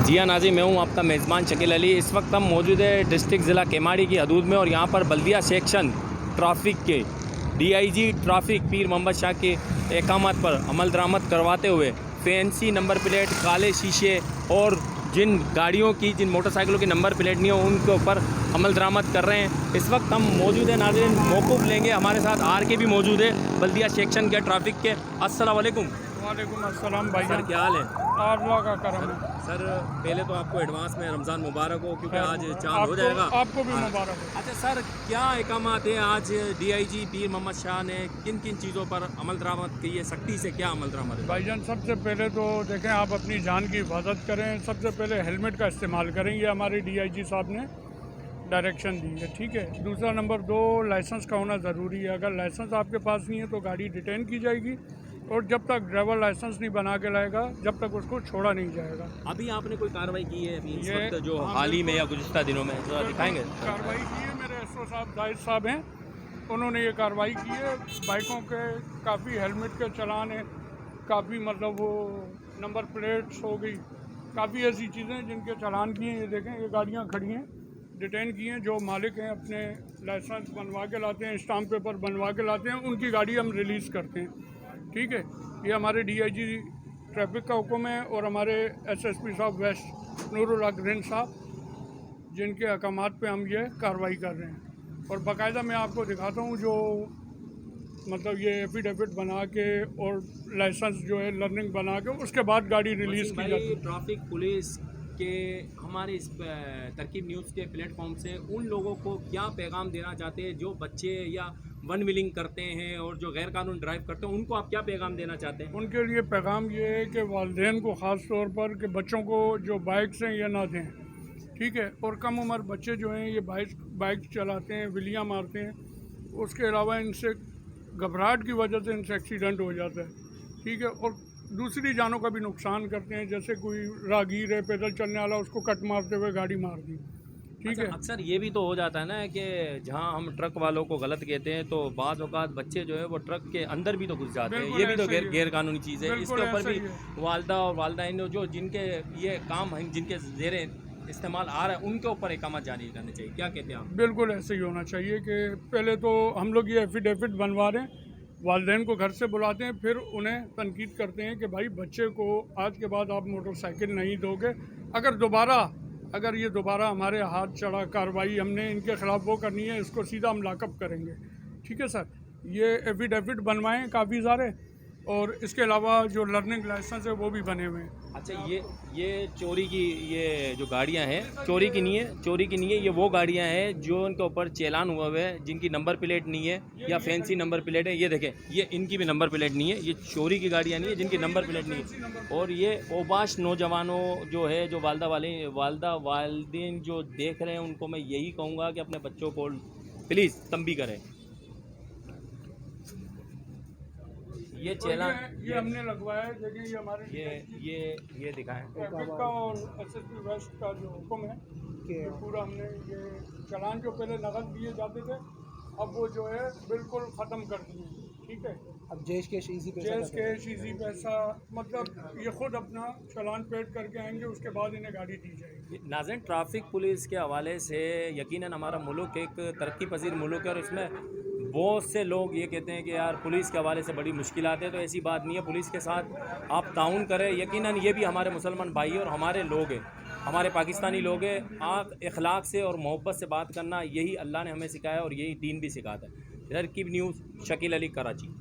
जी हाँ नाज़रीन, मैं हूँ आपका मेज़बान शकील अली। इस वक्त हम मौजूद है डिस्ट्रिक्ट ज़िला केमाड़ी की हदूद में और यहाँ पर बल्दिया सेक्शन ट्रैफिक के डीआईजी ट्रैफिक पीर मोहम्मद शाह के अहकामात पर अमल दरामद करवाते हुए फैंसी नंबर प्लेट, काले शीशे और जिन गाड़ियों की, जिन मोटरसाइकिलों की नंबर प्लेट नहीं हो उनके ऊपर अमल दरामद कर रहे हैं। इस वक्त हम मौजूद है नाज़रीन, मौक़ूफ़ लेंगे। हमारे साथ आर के भी मौजूद है बल्दिया सेक्शन के ट्रैफिक के। अस्सलाम वालेकुम। वालेकुम अस्सलाम भाई। सर क्या हाल है? अल्लाह का करम है। सर पहले तो आपको एडवांस में रमज़ान मुबारक हो, क्योंकि आज चाँद हो आपको जाएगा। आपको भी मुबारक हो। अच्छा सर, क्या अहकामात है आज डीआईजी पीर मोहम्मद शाह ने किन किन चीज़ों पर अमल दरामद की है? सख्ती से क्या अमल दरामद है? भाईजान सबसे पहले तो देखें, आप अपनी जान की हिफाजत करें। सबसे पहले हेलमेट का इस्तेमाल करें, ये हमारे डीआईजी साहब ने डायरेक्शन दी है, ठीक है। दूसरा नंबर 2, लाइसेंस का होना ज़रूरी है। अगर लाइसेंस आपके पास नहीं है तो गाड़ी डिटेन की जाएगी और जब तक ड्राइवर लाइसेंस नहीं बना के लाएगा जब तक उसको छोड़ा नहीं जाएगा। अभी आपने कोई कार्रवाई की है अभी इस ये वक्त जो हाल ही में या गुज़िश्ता दिनों में, जो दिखाएंगे? कार्रवाई की है, मेरे एसओ साहब दाइद साहब हैं, उन्होंने ये कार्रवाई की है। बाइकों के काफ़ी हेलमेट के चलान हैं, काफ़ी मतलब वो नंबर प्लेट्स हो गई, काफ़ी ऐसी चीज़ें जिनके चालान किए हैं। ये देखें, ये गाड़ियाँ खड़ी हैं, डिटेन की हैं। जो मालिक हैं अपने लाइसेंस बनवा के लाते हैं, स्टाम्प पेपर बनवा के लाते हैं, उनकी गाड़ी हम रिलीज़ करते हैं, ठीक है। ये हमारे डीआईजी ट्रैफिक का हुक्म है और हमारे एसएसपी साहब वेस्ट नूरुल हक रिंद साहब, जिनके अहकामात पे हम ये कार्रवाई कर रहे हैं। और बाकायदा मैं आपको दिखाता हूँ जो मतलब ये एफिडेविट बना के और लाइसेंस जो है लर्निंग बना के उसके बाद गाड़ी रिलीज़ की जाती है। ट्रैफिक पुलिस के हमारे इस तरकीब न्यूज़ के प्लेटफॉर्म से उन लोगों को क्या पैगाम देना चाहते हैं जो बच्चे या वन व्हीलिंग करते हैं और जो गैर कानून ड्राइव करते हैं, उनको आप क्या पैगाम देना चाहते हैं? उनके लिए पैगाम ये है कि वालिदैन को ख़ास तौर पर कि बच्चों को जो बाइक से ये ना दें, ठीक है। और कम उम्र बच्चे जो हैं ये बाइक चलाते हैं, विलियाँ मारते हैं, उसके अलावा इनसे घबराहट की वजह से इनसे एक्सीडेंट हो जाता है, ठीक है। और दूसरी जानों का भी नुकसान करते हैं, जैसे कोई राहगीर है पैदल चलने वाला, उसको कट मारते हुए गाड़ी मार दी, ठीक है। अक्सर ये भी तो हो जाता है ना कि जहाँ हम ट्रक वालों को गलत कहते हैं तो बाज़ औक़ात बच्चे जो है वो ट्रक के अंदर भी तो घुस जाते हैं। ये भी तो गैर कानूनी चीज़ है। इसके ऊपर भी वालदा और वालदैन जो जिनके ये काम हैं, जिनके ज़ेरे इस्तेमाल आ रहा है, उनके ऊपर अहकाम जारी करने चाहिए। क्या कहते हैं आप? बिल्कुल ऐसे ही होना चाहिए कि पहले तो हम लोग ये एफिडेविट बनवा रहे हैं, वालिदैन को घर से बुलाते हैं, फिर उन्हें तनकीद करते हैं कि भाई बच्चे को आज के बाद आप मोटरसाइकिल नहीं दोगे। अगर ये दोबारा हमारे हाथ चढ़ा, कार्रवाई हमने इनके ख़िलाफ़ वो करनी है, इसको सीधा हम लाकअप करेंगे, ठीक है सर। ये एफिडेविट बनवाएं काफ़ी सारे, और इसके अलावा जो लर्निंग लाइसेंस है वो भी बने हुए हैं। अच्छा, ये चोरी की ये जो गाड़ियां हैं, चोरी की नहीं है, ये वो गाड़ियां हैं जो उनके ऊपर चालान हुआ हुआ है, जिनकी नंबर प्लेट नहीं है या फैंसी नंबर प्लेट है। ये देखें, ये इनकी भी नंबर प्लेट नहीं है। ये चोरी की गाड़ियां नहीं है जिनकी नंबर प्लेट नहीं है। और ये ओबाश नौजवानों जो है, जो वालदेन जो देख रहे हैं, उनको मैं यही कहूँगा कि अपने बच्चों को प्लीज़ तंबी करें। ये चैलान ये हमने लगवाया है, देखिए ये हमारे ये दिखाएं। ट्रैफिक का और एसएसपी वेस्ट का जो हुक्म है कि पूरा हमने ये चालान जो पहले नकद दिए जाते थे, अब वो जो है बिल्कुल ख़त्म कर दिए, ठीक है। अब जैश कैश इजी पैसा मतलब ये खुद अपना चालान पेड करके आएंगे, उसके बाद इन्हें गाड़ी दी जाएगी। नाज़रीन, ट्रैफिक पुलिस के हवाले से यकीनन हमारा मुल्क एक तरक्की पजीर मुल्क है और इसमें बहुत से लोग ये कहते हैं कि यार पुलिस के हवाले से बड़ी मुश्किलात है, तो ऐसी बात नहीं है। पुलिस के साथ आप ताउन करें, यकीनन ये भी हमारे मुसलमान भाई और हमारे लोग हैं, हमारे पाकिस्तानी लोग हैं। आप इखलाक से और मोहब्बत से बात करना, यही अल्लाह ने हमें सिखाया और यही दीन भी सिखाता है। तरकीब न्यूज़, शकील अली, कराची।